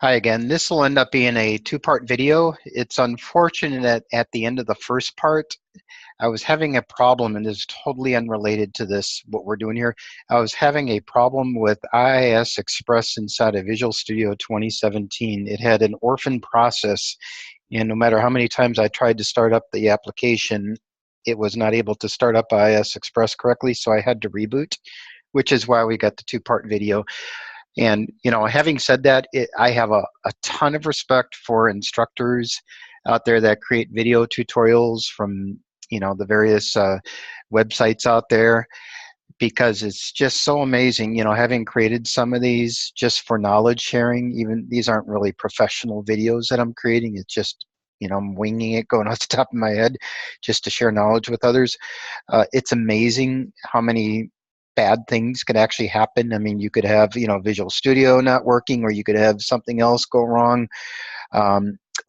Hi again. This will end up being a two-part video. It's unfortunate that at the end of the first part, I was having a problem, and this is totally unrelated to this, what we're doing here. I was having a problem with IIS Express inside of Visual Studio 2017. It had an orphan process, and no matter how many times I tried to start up the application, it was not able to start up IIS Express correctly, so I had to reboot, which is why we got the two-part video. And having said that, I have a ton of respect for instructors out there that create video tutorials from the various websites out there, because it's just so amazing. Having created some of these just for knowledge sharing, even these aren't really professional videos that I'm creating. It's just I'm winging it, going off the top of my head, just to share knowledge with others. It's amazing how many bad things could actually happen. I mean, you could have Visual Studio not working, or you could have something else go wrong,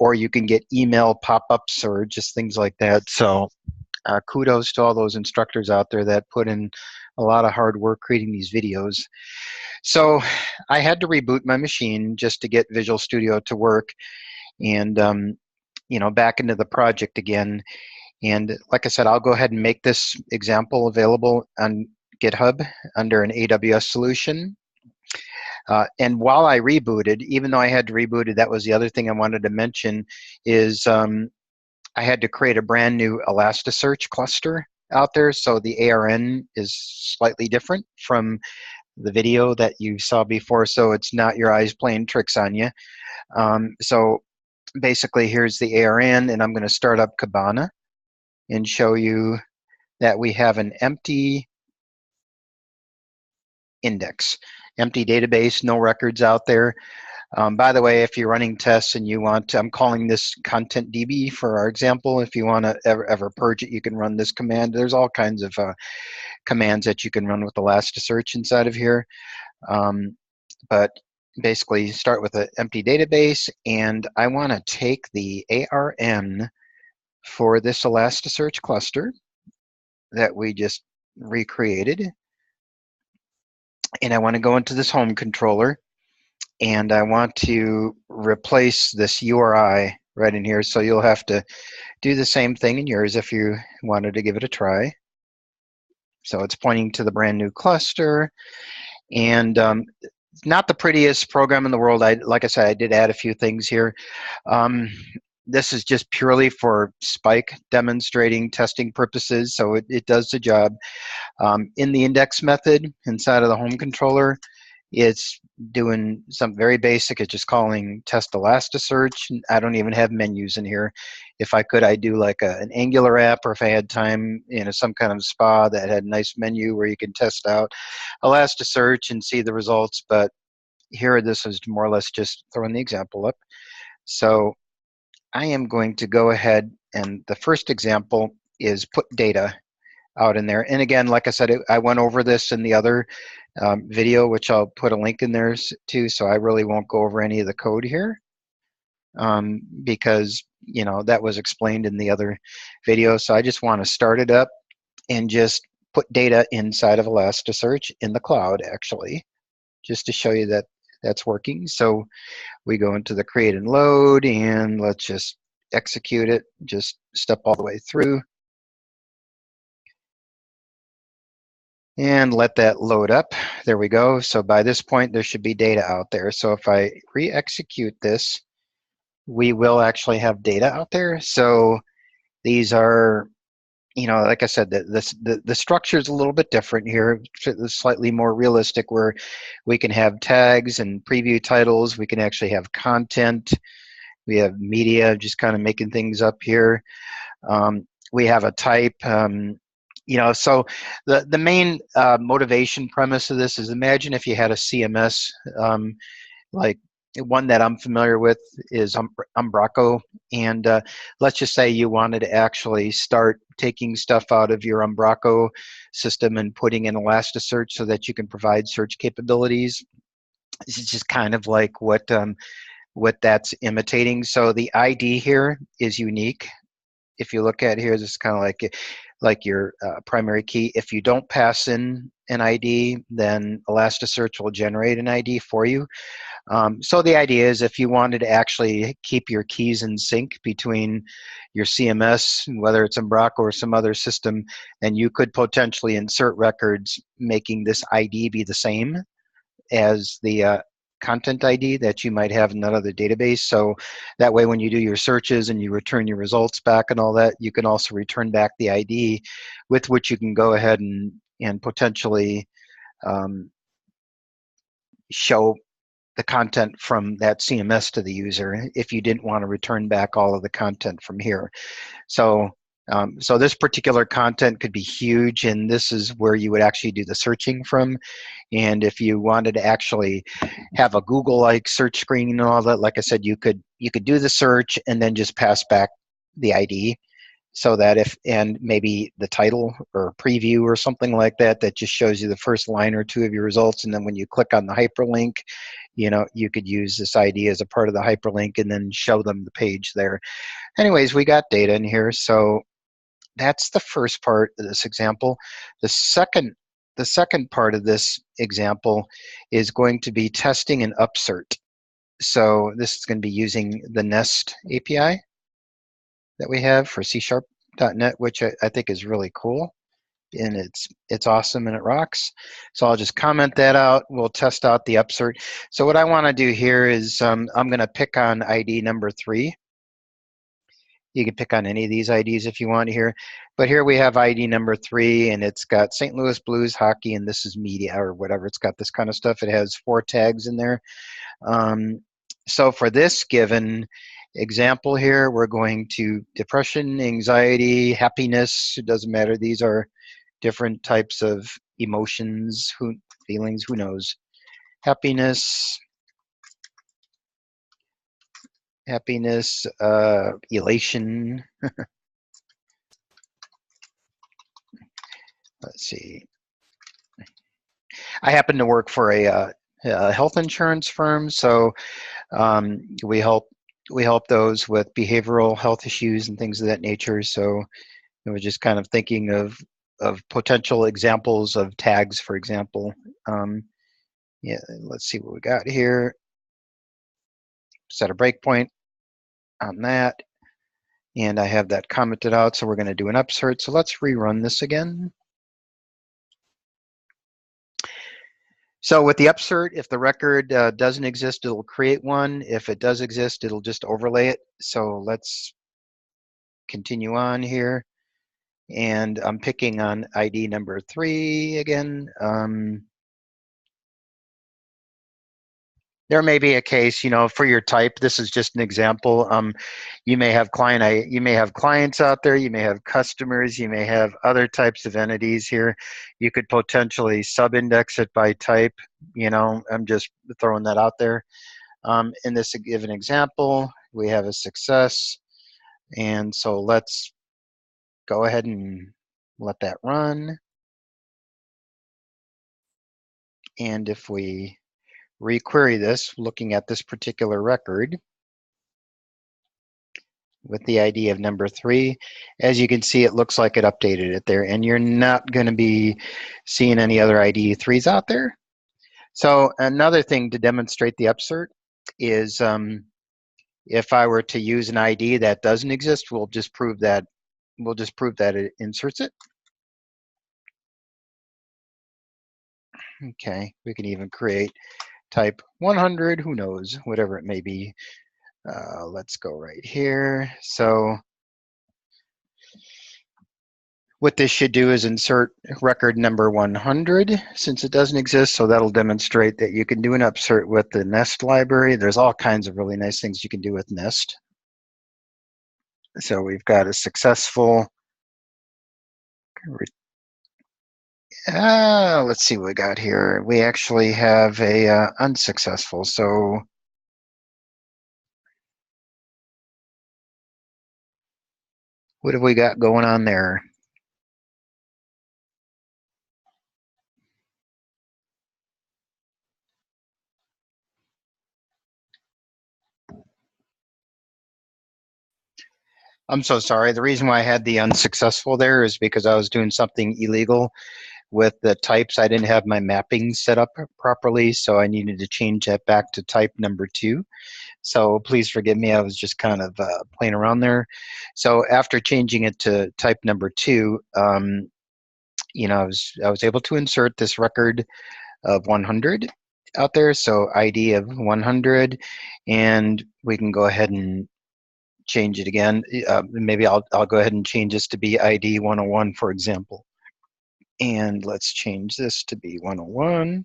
or you can get email pop-ups or just things like that. So kudos to all those instructors out there that put in a lot of hard work creating these videos. So I had to reboot my machine just to get Visual Studio to work, and back into the project again. And like I said, I'll go ahead and make this example available on GitHub under an AWS solution. And while I rebooted, even though I had to reboot it, that was the other thing I wanted to mention, is I had to create a brand new Elasticsearch cluster out there. So the ARN is slightly different from the video that you saw before, so it's not your eyes playing tricks on you. So basically, here's the ARN, and I'm going to start up Kibana and show you that we have an empty index, empty database, no records out there. By the way, if you're running tests and you want to, I'm calling this content DB for our example. If you want to ever purge it, you can run this command. There's all kinds of commands that you can run with Elasticsearch inside of here. But basically, start with an empty database, and I want to take the ARN for this Elasticsearch cluster that we just recreated, and I want to go into this home controller, and I want to replace this URI right in here. So you'll have to do the same thing in yours if you wanted to give it a try. So it's pointing to the brand new cluster, and not the prettiest program in the world. Like I said, I did add a few things here. This is just purely for Spike demonstrating testing purposes, so it does the job. In the index method inside of the home controller, it's doing something very basic. It's just calling test Elasticsearch. I don't even have menus in here. If I could, I'd do like an Angular app, or if I had time, some kind of spa that had a nice menu where you can test out Elasticsearch and see the results. But here, this is more or less just throwing the example up. So I am going to go ahead, and the first example is put data out in there. And again, like I said, I went over this in the other video, which I'll put a link in there too, so I really won't go over any of the code here, because that was explained in the other video. So I just want to start it up and just put data inside of Elasticsearch in the cloud, actually, just to show you that that's working. So we go into the create and load, and let's just execute it, just step all the way through and let that load up. There we go. So by this point, there should be data out there. So if I re-execute this, we will actually have data out there. So these are, like I said, the structure is a little bit different here. It's slightly more realistic, where we can have tags and preview titles. We can actually have content. We have media, just kind of making things up here. We have a type. So the main motivation premise of this is, imagine if you had a CMS, like one that I'm familiar with is ImBraco, and let's just say you wanted to actually start taking stuff out of your ImBraco system and putting in Elasticsearch so that you can provide search capabilities. This is just kind of like what that's imitating. So the ID here is unique. If you look at here, this is kind of like your primary key. If you don't pass in an ID, then Elasticsearch will generate an ID for you. So the idea is if you wanted to actually keep your keys in sync between your CMS, whether it's ImBraco or some other system, then you could potentially insert records making this ID be the same as the content ID that you might have in that other database. So that way when you do your searches and you return your results back and all that, you can also return back the ID with which you can go ahead and potentially show the content from that CMS to the user if you didn't want to return back all of the content from here. So, so this particular content could be huge, and this is where you would actually do the searching from. And if you wanted to actually have a Google-like search screen and all that, like I said, you could do the search and then just pass back the ID. So that if, and maybe the title or preview or something like that, that just shows you the first line or two of your results. And then when you click on the hyperlink, you know, you could use this ID as a part of the hyperlink and then show them the page there. Anyways, we got data in here. So that's the first part of this example. The second part of this example is going to be testing an upsert. So this is going to be using the Nest API that we have for C#.NET, which I think is really cool, and it's awesome and it rocks. So I'll just comment that out. We'll test out the upsert. So what I want to do here is I'm going to pick on ID number 3. You can pick on any of these IDs if you want here, but here we have ID number 3, and it's got St. Louis Blues hockey, and this is media or whatever. It's got this kind of stuff. It has 4 tags in there. So for this given example here, we're going to depression, anxiety, happiness. It doesn't matter. These are different types of emotions, feelings, who knows. Happiness, elation. Let's see. I happen to work for a health insurance firm, so we help those with behavioral health issues and things of that nature. So I was just kind of thinking of potential examples of tags, for example. Yeah, let's see what we got here. Set a breakpoint on that, and I have that commented out. So we're going to do an upsert. So let's rerun this again. So with the upsert, if the record doesn't exist, it'll create one. If it does exist, it'll just overlay it. So let's continue on here. And I'm picking on ID number 3 again. There may be a case, you know, for your type. This is just an example. You may have clients out there. You may have customers. You may have other types of entities here. You could potentially sub-index it by type. You know, I'm just throwing that out there. In this given example, we have a success, and so let's go ahead and let that run. And if we requery this, looking at this particular record with the ID of number 3, as you can see, it looks like it updated it there, and you're not going to be seeing any other ID 3s out there. So another thing to demonstrate the upsert is if I were to use an ID that doesn't exist, we'll just prove that it inserts it. Okay, we can even create type 100, who knows, whatever it may be. Let's go right here. So what this should do is insert record number 100 since it doesn't exist. So that'll demonstrate that you can do an upsert with the Nest library. There's all kinds of really nice things you can do with Nest. So we've got a successful. Let's see what we got here. We actually have a unsuccessful. So what have we got going on there? I'm so sorry. The reason why I had the unsuccessful there is because I was doing something illegal. with the types. I didn't have my mapping set up properly, so I needed to change that back to type number 2. So please forgive me, I was just kind of playing around there. So after changing it to type number 2, you know, I was able to insert this record of 100 out there, so ID of 100, and we can go ahead and change it again. Maybe I'll go ahead and change this to be ID 101, for example. And let's change this to be 101.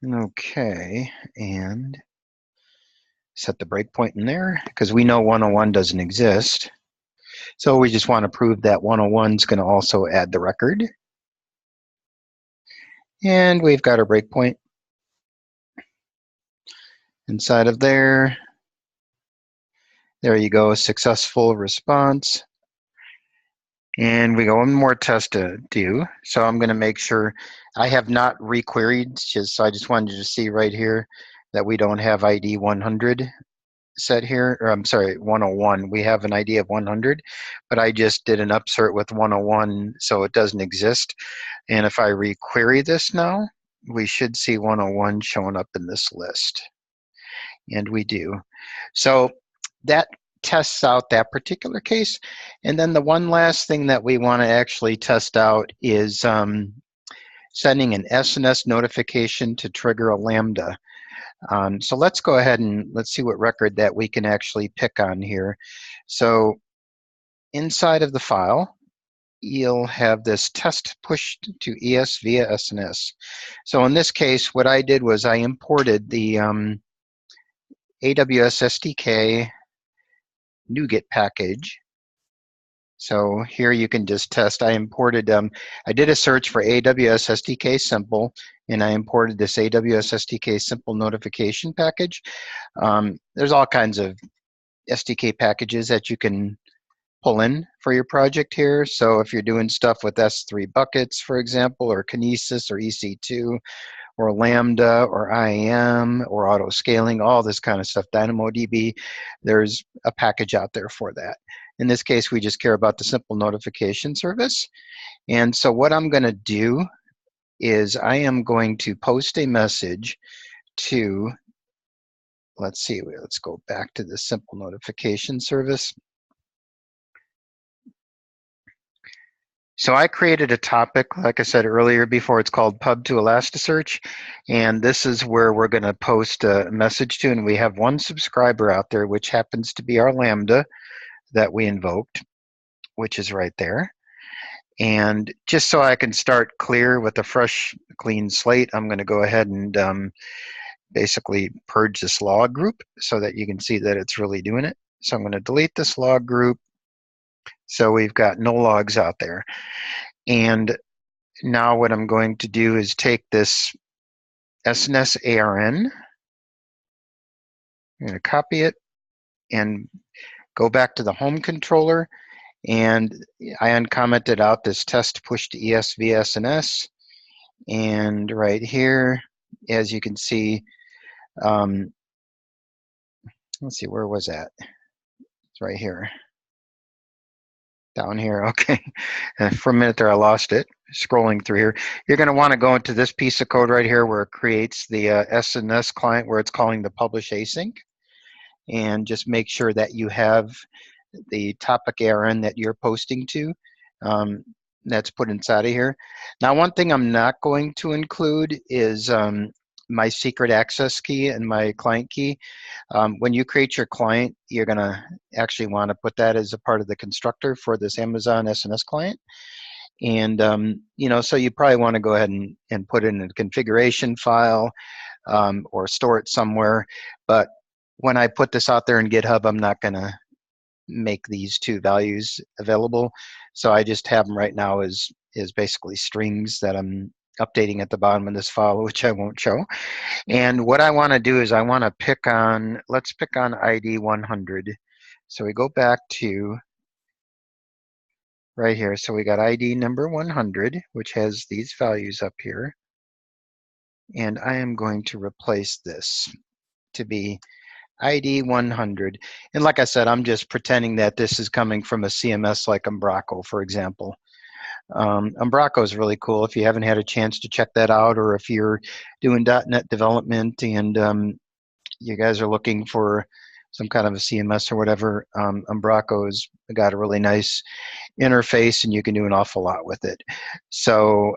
Okay, and set the breakpoint in there because we know 101 doesn't exist. So we just want to prove that 101 is going to also add the record. And we've got our breakpoint inside of there. There you go, successful response. And we got one more test to do. So I'm going to make sure I have not requeried, so I just wanted you to see right here that we don't have ID 100 set here, or I'm sorry, 101. We have an ID of 100, but I just did an upsert with 101, so it doesn't exist. And if I requery this now, we should see 101 showing up in this list. And we do. So that tests out that particular case. And then the one last thing that we want to actually test out is sending an SNS notification to trigger a Lambda. So let's go ahead and let's see what record that we can actually pick on here. So inside of the file, you'll have this test pushed to ES via SNS. So in this case, what I did was I imported the AWS SDK NuGet package. So here you can just test. I imported, I did a search for AWS SDK simple, and I imported this AWS SDK simple notification package. There's all kinds of SDK packages that you can pull in for your project here. So if you're doing stuff with S3 buckets, for example, or Kinesis or EC2, or Lambda, or IAM, or auto scaling, all this kind of stuff, DynamoDB, there's a package out there for that. In this case, we just care about the simple notification service. And so what I'm going to do is I am going to post a message to, let's see, let's go back to the simple notification service. So I created a topic, like I said earlier before, it's called Pub to Elasticsearch, and this is where we're going to post a message to, and we have one subscriber out there, which happens to be our Lambda that we invoked, which is right there. And just so I can start clear with a fresh, clean slate, I'm going to go ahead and basically purge this log group so that you can see that it's really doing it. So I'm going to delete this log group. So we've got no logs out there. And now what I'm going to do is take this SNS ARN, I'm going to copy it and go back to the home controller, and I uncommented out this test push to ES via SNS. And right here, as you can see, let's see, where was that? It's right here. Down here, okay. For a minute there, I lost it. Scrolling through here, you're going to want to go into this piece of code right here where it creates the SNS client, where it's calling the publish async, and just make sure that you have the topic ARN that you're posting to. That's put inside of here. Now, one thing I'm not going to include is my secret access key and my client key. When you create your client, you're going to actually want to put that as a part of the constructor for this Amazon SNS client. And, you know, so you probably want to go ahead and put it in a configuration file or store it somewhere. But when I put this out there in GitHub, I'm not going to make these two values available. So I just have them right now as basically strings that I'm updating at the bottom of this file, which I won't show. And what I want to do is I want to pick on, let's pick on ID 100. So we go back to right here. So we got ID number 100, which has these values up here. And I am going to replace this to be ID 100. And like I said, I'm just pretending that this is coming from a CMS like ImBraco, for example. ImBraco is really cool if you haven't had a chance to check that out, or if you're doing .NET development and you guys are looking for some kind of a CMS or whatever. ImBraco's got a really nice interface and you can do an awful lot with it. So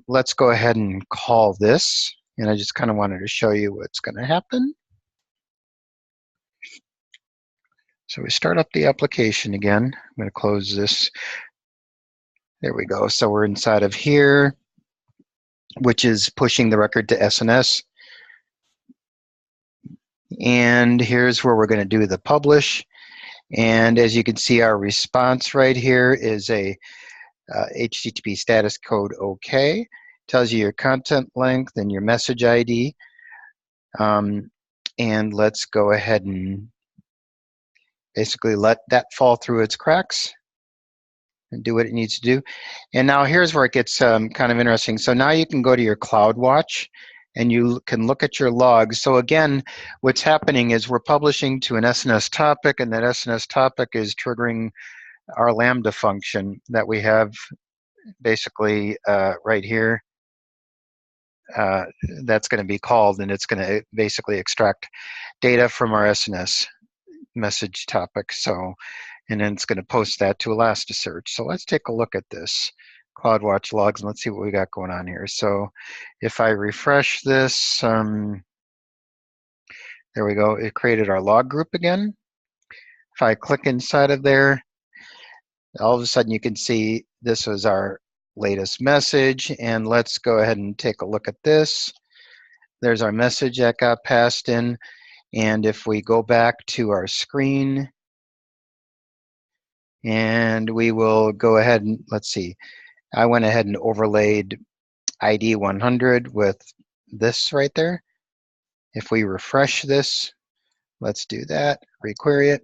let's go ahead and call this. And I just kind of wanted to show you what's going to happen. So we start up the application again. I'm going to close this. There we go. So we're inside of here, which is pushing the record to SNS. And here's where we're going to do the publish. And as you can see, our response right here is a HTTP status code OK. Tells you your content length and your message ID. And let's go ahead and basically let that fall through its cracks and do what it needs to do. And now here's where it gets kind of interesting. So now you can go to your CloudWatch and you can look at your logs. So again, what's happening is we're publishing to an SNS topic, and that SNS topic is triggering our Lambda function that we have basically right here. That's going to be called, and it's going to basically extract data from our SNS message topic. So, and then it's going to post that to Elasticsearch. So let's take a look at this CloudWatch logs and let's see what we got going on here. So if I refresh this, there we go. It created our log group again. If I click inside of there, all of a sudden you can see this was our latest message. And let's go ahead and take a look at this. There's our message that got passed in. And if we go back to our screen, and we will go ahead and, let's see, I went ahead and overlaid ID 100 with this right there. If we refresh this, let's do that, requery it.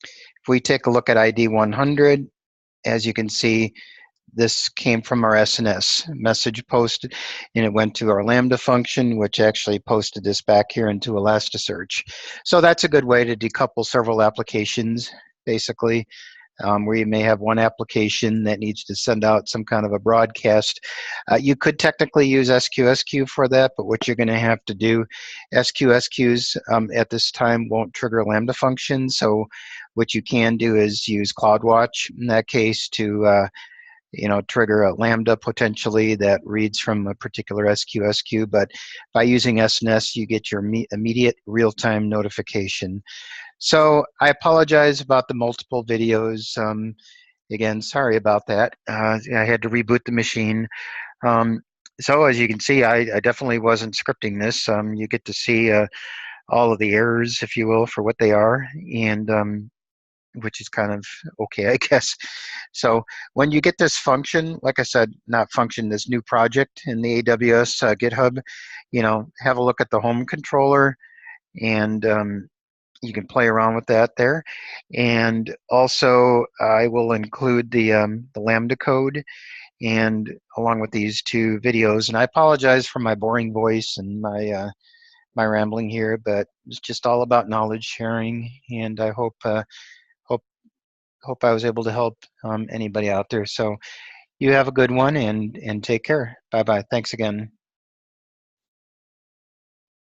If we take a look at ID 100, as you can see, this came from our SNS message posted, and it went to our Lambda function, which actually posted this back here into Elasticsearch. So that's a good way to decouple several applications, basically, where you may have one application that needs to send out some kind of a broadcast. You could technically use SQSQ for that, but what you're going to have to do, SQSQs at this time won't trigger Lambda functions. So what you can do is use CloudWatch in that case to trigger a Lambda potentially that reads from a particular SQSQ, but by using SNS, you get your immediate real-time notification. So I apologize about the multiple videos. Again, sorry about that. I had to reboot the machine. So as you can see, I definitely wasn't scripting this. You get to see all of the errors, if you will, for what they are, and which is kind of okay, I guess. So when you get this function, like I said, not function, this new project in the AWS GitHub, have a look at the home controller, and you can play around with that there. And also, I will include the Lambda code and along with these two videos. And I apologize for my boring voice and my my rambling here, but it's just all about knowledge sharing. And I hope I was able to help anybody out there. So you have a good one, and take care. Bye-bye. Thanks again.